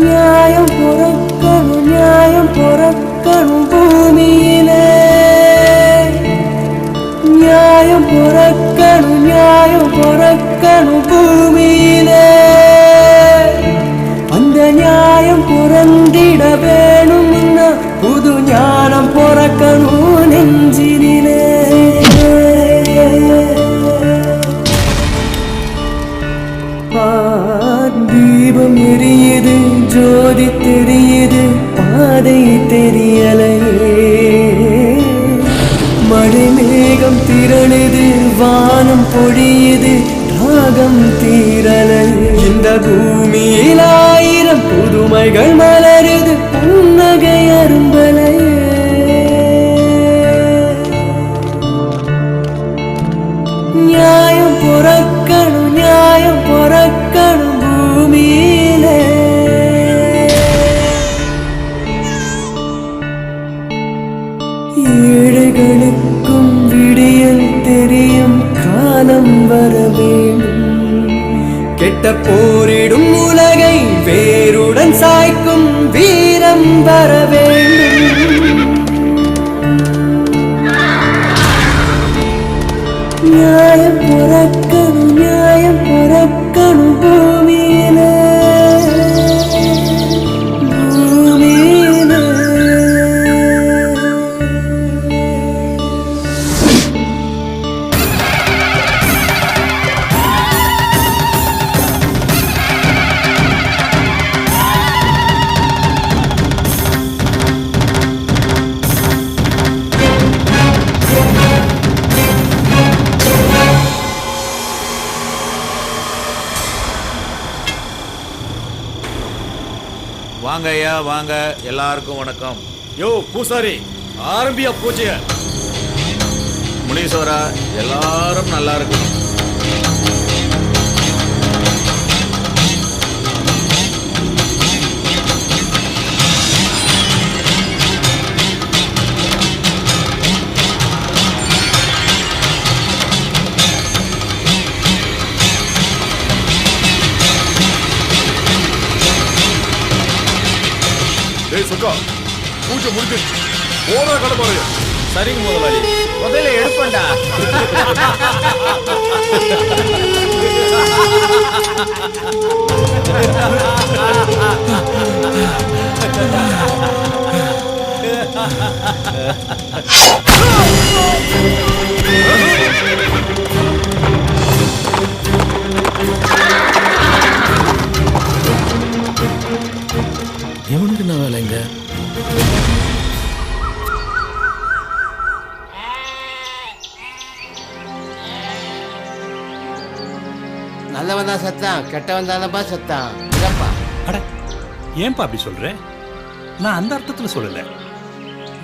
நியாயம் பொறக்கணும் நியாயம் பொறக்கணும் பூமியிலே, நியாயம் பொறக்கணும் நியாயம் பொறக்கணும் பூமியிலே, அந்த நியாயம் பொறந்திட வேணும்னா புது ஞானம் பொறக்கணும் நெஞ்சினிலே. தீபம் எரியுது ஜோதி தெரியுது பாதை தெரியலையே, மழை மேகம் திரளுது வானம் பொழியுது தாகம் தீரலையே. இந்த பூமியில் 1000 புதுமைகள் மலருது புன்னகை அரும்பலையே. நியாயம் பொறக்கணும் நியாயம் பொறக்கணும் பூமியிலே. ஏழைகளுக்கும் விடியல் தெரியும் காலம் வர வேண்டும், கெட்ட போரிடும் உலகை வேருடன் சாய்க்கும் வீரம் வர வேண்டும். நியாயம் பொறக்கணும் நியாயம் பொறக்கணும் பூமியிலே, பூமியிலே. வாங்க ஐயா வாங்க, எல்லாருக்கும் வணக்கம். யோ பூசாரி, ஆரம்பியா பூஜைய. முனீஸ்வரா, எல்லாரும் நல்லா இருக்கணும். சுக்கா, பூஜை முடிஞ்சிருச்சு, போனா கடை பாருங்க. சரிங்க முதலாளி, முதல்ல எடுப்பண்டா. இவனுக்கு என்ன வேலைங்க? நல்லவன் தான் சத்தான், கெட்டவன் தானப்பா சத்தான். இதப்பா. அட, ஏன்பா அப்படி சொல்ற? நான் அந்த அர்த்தத்துல சொல்லல.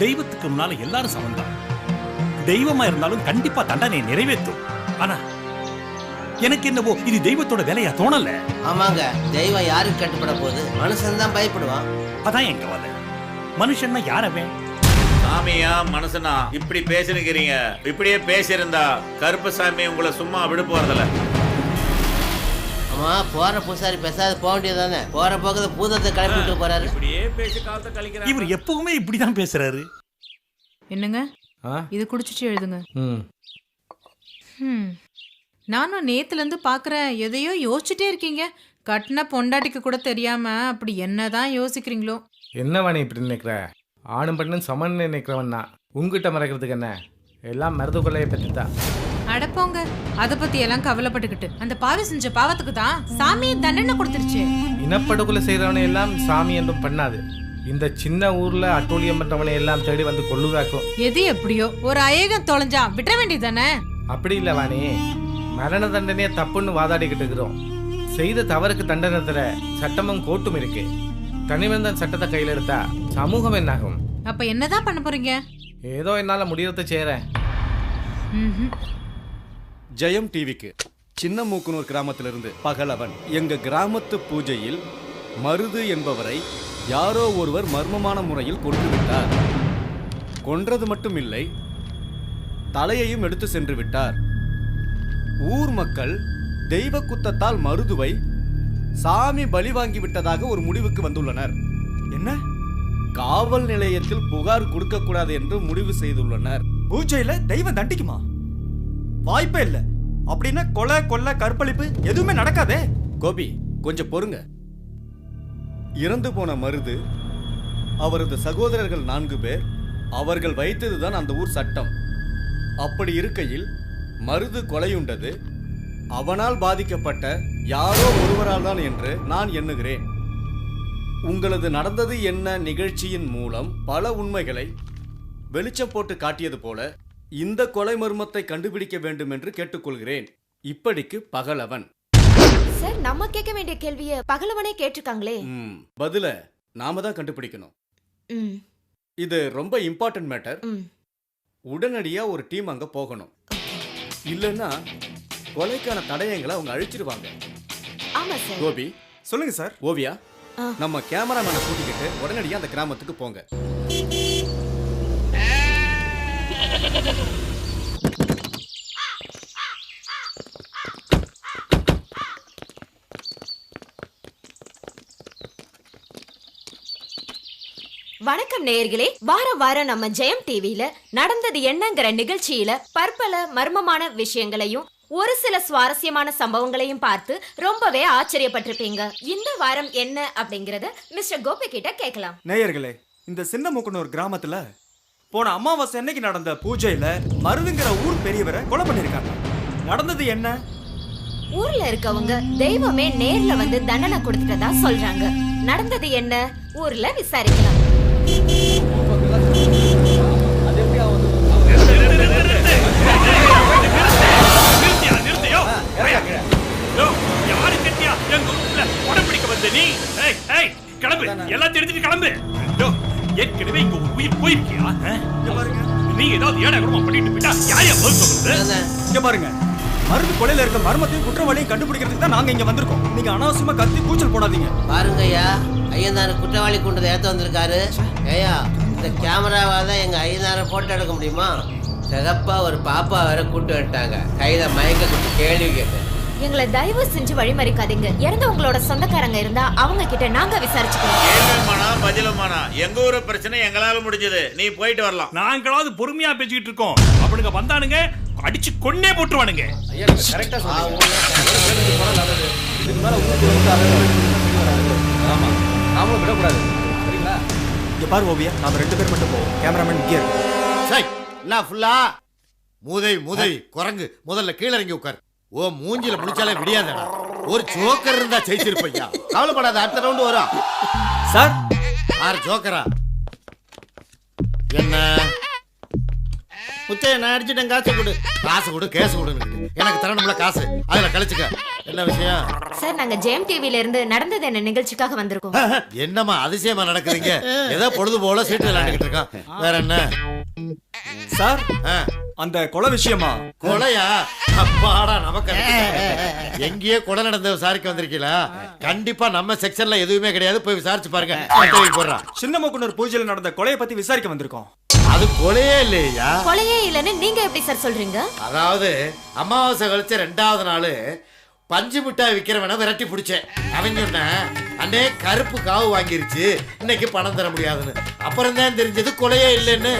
தெய்வத்துக்கு முன்னால எல்லாரும் சமந்தான். தெய்வமா இருந்தாலும் கண்டிப்பா தண்டனை நிறைவேற்றும். ஆனா எனக்கு என்னவோ இது தெய்வத்தோட வேலையா தோணல. ஆமாங்க, தெய்வம் யாருக்கு கட்டுப்பட போகுது? மனுஷன் தான் பயப்படுவான். அதான் எங்க கவலை. மனுஷன்னா யாரவன்? சாமியா மனசுனா இப்படி பேசிருக்கிறீங்க. இப்படியே பேசியிருந்தா கருப்பசாமி உங்களை சும்மா விட போறதில்ல. ஆமா, போற பூசாரி பேசாத போக வேண்டியதானே. போற போக்குது பூதத்தை கிளப்பிட்டு போறாரு. இப்படியே பேசி காலத்தை கழிக்கிறாங்க. இவர் எப்பவுமே இப்படிதான் பேசுறாரு. என்னங்க, இது குடிச்சிட்டு எழுதுங்க. நானும் நேத்துல இருந்து பாக்குறேன், எதையோ யோசிச்சுட்டே இருக்கீங்க. கட்டின பொண்டாட்டிக்கு கூட தெரியாம அப்படி என்னதான் யோசிக்கிறீங்களோ? என்னவா நீ இப்படி நினைக்கிற? ஆணும் பெண்ணும் சமன் நினைக்கிறவன் உங்ககிட்ட மறைக்கிறதுக்கு என்ன? எல்லாம் மருது கொள்ளையை பற்றி தான். அடப்போங்க, அதை பத்தி எல்லாம் கவலைப்பட்டுக்கிட்டு அந்த பாவி செஞ்ச பாவத்துக்கு தான் சாமியை தண்டனை கொடுத்துருச்சு. இனப்படுகொலை செய்கிறவனை எல்லாம் சாமி என்றும் பண்ணாது. இந்த சின்ன ஊர்ல அட்டூழியம் பண்றவனை எல்லாம் தேடி வந்து கொள்ளுதாக்கும். எது எப்படியோ ஒரு அயகம் தொலைஞ்சா விட வேண்டியதானே? அப்படி இல்லை வாணி, மரண தண்டனையை தப்புன்னு வாதாடிக்கிட்டு இருக்கிறோம். செய்த தவறுக்கு தண்டனை தர சட்டமும் கோர்ட்டும் இருக்கு. தனிமனிதன் சட்டத்தை கையில் எடுத்தா சமூகம் என்னாகும்? அப்ப என்னதான் பண்ண போறீங்க? ஏதோ என்னால முடியறத செய்யறேன். ஜெயம் டிவிக்கு சின்ன மூக்குனூர் கிராமத்திலிருந்து பகலவன். எங்க கிராமத்து பூஜையில் மருது என்பவரை யாரோ ஒருவர் மர்மமான முறையில் கொன்றுவிட்டார். கொன்றது மட்டும் இல்லை, தலையையும் எடுத்து சென்று விட்டார். ஊர் மக்கள் தெய்வ குத்தத்தால் மருதுவை சாமி பலி வாங்கி விட்டதாக ஒரு முடிவுக்கு வந்துள்ளனர். என்ன? காவல் நிலையத்தில் புகார் கொடுக்க கூடாது என்று முடிவு செய்துள்ளனர். பூஜையில தெய்வம் தண்டிக்குமா? வாய்ப்பே இல்ல. அப்படின்னா கொலை கொள்ளை கற்பழிப்பு எதுவுமே நடக்காதே. கோபி, கொஞ்சம் பொறுங்க. இறந்து போன மருது, அவரது சகோதரர்கள் 4 பேர், அவர்கள் வைத்ததுதான் அந்த ஊர் சட்டம். அப்படி இருக்கையில் மருது கொலையுண்டது அவனால் பாதிக்கப்பட்ட யாரோ ஒருவரால் தான் என்று நான் எண்ணுகிறேன். உங்களது நடந்தது என்ன நிகழ்ச்சியின் மூலம் பல உண்மைகளை வெளிச்சம் போட்டு காட்டியது போல இந்த கொலை மர்மத்தை கண்டுபிடிக்க வேண்டும் என்று கேட்டுக்கொள்கிறேன். இப்படிக்கு பகலவன். சார், நம்ம கேட்க வேண்டிய கேள்வியை பகலவனே கேட்டிருக்காங்களே. பதில நாம தான் கண்டுபிடிக்கணும். இது ரொம்ப இம்பார்ட்டன்ட் மேட்டர். உடனடியா ஒரு டீம் அங்க போகணும். இல்லைன்னா கொலைக்கான தடயங்களை அவங்க அழிச்சிருவாங்க. ஆமா சார். கோபி, சொல்லுங்க சார். ஓவியா, நம்ம கேமராமேனை கூட்டிக்கிட்டு உடனடியா அந்த கிராமத்துக்கு போங்க. வணக்கம் நேயர்களே. வாரம் வாரம் நம்ம ஜெயம் டிவில நடந்தது என்னங்கிற நிகழ்ச்சியில பற்பல மர்மமான விஷயங்களையும் ஒரு சில சுவாரஸ்யமான சம்பவங்களையும் பார்த்து ரொம்பவே ஆச்சரியப்பட்டிருப்பீங்க. இந்த வாரம் என்ன அப்படிங்கறத மிஸ்டர் கோபி கிட்ட கேட்கலாம். நேயர்களே, இந்த சின்னமுக்குன்னு கிராமத்துல போன அமாவாசை அன்னைக்கு நடந்த பூஜையில மருதுங்கிற ஊர் பெரியவரை கொலை பண்ணிருக்காங்க. நடந்தது என்ன? ஊர்ல இருக்கவங்க தெய்வமே நேர்ல வந்து தண்டனை கொடுத்துட்டதா சொல்றாங்க. நடந்தது என்ன? ஊர்ல விசாரிக்கலாம். ஏற்கனவே இங்க ஒரு உயிர் போயிருக்கியா? நீ ஏதாவது ஏடாகமா பண்ணிட்டு போயிட்டா யாரையா பதில் சொல்றது? இங்க பாருங்க, மருது கொலையில இருக்க மர்மத்தையும் குற்றவாளியும் கண்டுபிடிக்கிறதுக்கு தான் நாங்க இங்க வந்திருக்கோம். நீங்க அனாவசியமா கத்தி கூச்சல் போடாதீங்க. பாருங்க ஐயா, ஐயனார் குற்றவாளி கொண்டு ஏத்த வந்திருக்காரு. ஐயா, இந்த கேமராவால எங்க ஐயனாரை போட்டோ எடுக்க முடியுமா? சிகப்பா ஒரு பாப்பா வேற கூட்டு வந்துட்டாங்க. கையில மயக்க கொடுத்து கேள்வி கேட்டு எங்களை தயவு செஞ்சு வழிமறிக்காதீங்க. இறந்தவங்களோட சொந்தக்காரங்க இருந்தா அவங்க கிட்ட நாங்க விசாரிச்சுக்கிறோம். கேள்விமானா பதிலுமானா எங்க ஊரு பிரச்சனை எங்களால முடிஞ்சது. நீ போயிட்டு வரலாம். நாங்களாவது பொறுமையா பேசிக்கிட்டு இருக்கோம். அவனுங்க வந்தானுங்க அடிச்சு கொன்னே போட்டுருவானுங்க. கரெக்டா சொல்லுங்க. இதுக்கு மேல ஊருக்கு வந்து ஆமா, நாமளும் விடக்கூடாது. சரிங்களா? இங்க பாரு ஓவியா, நாம 2 பேர் மட்டும் போவோம். கேமராமேன் இங்கே இருக்கு. சை, என்ன ஃபுல்லா மூதை குரங்கு முதல்ல கீழ இறங்கி உட்கார். ஓ மூஞ்சில முடிச்சாலே விடியாதடா. ஒரு ஜோக்கர் இருந்தா ஜெயிச்சிருப்பையா. கவலைப்படாத, அடுத்த ரவுண்ட் வரும். சார், 6 ஜோக்கரா? என்ன முத்தைய நான் அடிச்சுட்டேன். காசு கொடு கேஸ் கொடுன்னு எனக்கு தரணும்ல காசு. அதுல கழிச்சுக்க. என்ன விஷயம்? சார், நாங்க ஜெயம் டிவில இருந்து நடந்தது என்ன நிகழ்ச்சிக்காக வந்திருக்கோம். என்னமா அதிசயமா நடக்குதுங்க? ஏதோ பொழுது போல சீட்டு விளையாண்டுகிட்டு இருக்கான். வேற என்ன சார்? அந்த கொலை விஷயமா? கொலையா? அப்பாடா, நமக்கு எங்கேயே கொலை நடந்த விசாரிக்க வந்திருக்கீங்களா? கண்டிப்பா நம்ம செக்ஷன்ல எதுவுமே கிடையாது. போய் விசாரிச்சு பாருங்க. போடுறான். சின்னமுக்குன்னு பூஜையில நடந்த கொலையை பத்தி விசாரிக்க வந்திருக்கோம். அது கொலையே இல்லையா? கொலையே இல்லன்னு நீங்க எப்படி சார் சொல்றீங்க? அதாவது அமாவாசை கழிச்ச 2வது நாள் பஞ்சு மிட்டாய் விக்கிறவன விரட்டி பிடிச்சேன். அவன் சொன்ன அண்ணே கருப்பு காவு வாங்கிருச்சு, இன்னைக்கு பணம் தர முடியாதுன்னு. அப்புறம் தான் தெரிஞ்சது கொலையே இல்லைன்னு.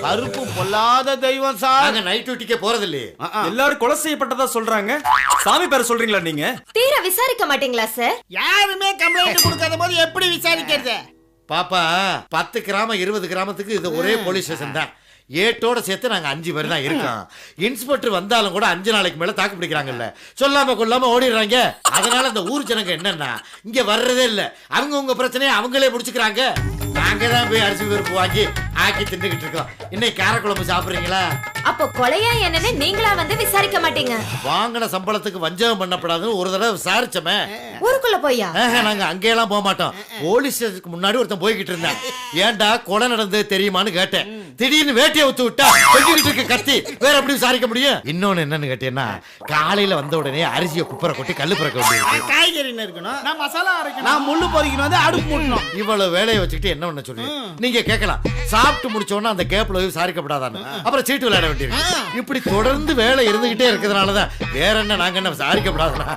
கருப்பு பொல்லாத தெய்வம் சார். நாங்க நைட் டியூட்டிக்கே போறது இல்லையே. எல்லாரும் கொலை செய்யப்பட்டதா சொல்றாங்க. சாமி பேரை சொல்றீங்களா நீங்க? தீர விசாரிக்க மாட்டீங்களா சார்? யாருமே கம்ப்ளைண்ட் கொடுக்காத போது எப்படி விசாரிக்கிறது? பாப்பா, 10 கிராமம் 20 கிராமத்துக்கு இது ஒரே போலீஸ் ஸ்டேஷன் தான். ஏட்டோட சேர்த்து நாங்க 5 பேர் தான் இருக்கோம். இன்ஸ்பெக்டர் வந்தாலும் கூட 5 நாளைக்கு மேல தாக்கு பிடிக்கிறாங்கல்ல. சொல்லாம கொல்லாம ஓடிடுறாங்க. அதனால இந்த ஊர் ஜனங்க என்னன்னா இங்க வர்றதே இல்ல. அவங்க உங்க பிரச்சனையை அவங்களே முடிச்சுக்கிறாங்க. நாங்க தான் போய் அரிசி பருப்பு வாங்கி ஆக்கி தின்னுகிட்டு இருக்கோம். இன்னைக்கு காரக்குழம்பு சாப்பிடுறீங்களா? அப்போ கொலையா என்னன்னு நீங்களா வந்து விசாரிக்க மாட்டீங்க? வாங்கின சம்பளத்துக்கு வஞ்சகம் பண்ணப்படாதுன்னு ஒரு தடவை விசாரிச்சோமே. ஊருக்குள்ள போயா? நாங்க அங்கெல்லாம் போக மாட்டோம். போலீஸ் ஸ்டேஷனுக்கு முன்னாடி ஒருத்தன் போய்கிட்டு இருந்தான். ஏன்டா கொலை நடந்தது தெரியுமான்னு கேட்டேன். திடீர்னு வேட்டையை ஊத்து விட்டா கொஞ்சிக்கிட்டு இருக்க கத்தி. வேற எப்படி விசாரிக்க முடியும்? இன்னொன்னு என்னன்னு கேட்டீங்கன்னா, காலையில வந்த உடனே அரிசியை குப்பரை கொட்டி கல்லு பிறக்க வேண்டியிருக்கு. காய்கறி இருக்கணும், நான் மசாலா அரைக்கணும், நான் முள்ளு பொறிக்கணும், வந்து அடுப்பு மூடணும். இவ்வளவு வேலையை வச்சுக்கிட்டு என்ன பண்ண சொல்லி நீங்க கேட்கலாம். சாப்பிட்டு முடிச்சோன்னா அந்த கேப்ல போய் விசாரிக்கப்படாதான்னு அப்புறம் சீட்டு விளையாட வேண்டியிருக்கு. இப்படி தொடர்ந்து வேலை இருந்துகிட்டே இருக்கிறதுனாலதான் வேற என்ன நாங்க என்ன விசாரிக்கப்படாதுன்னா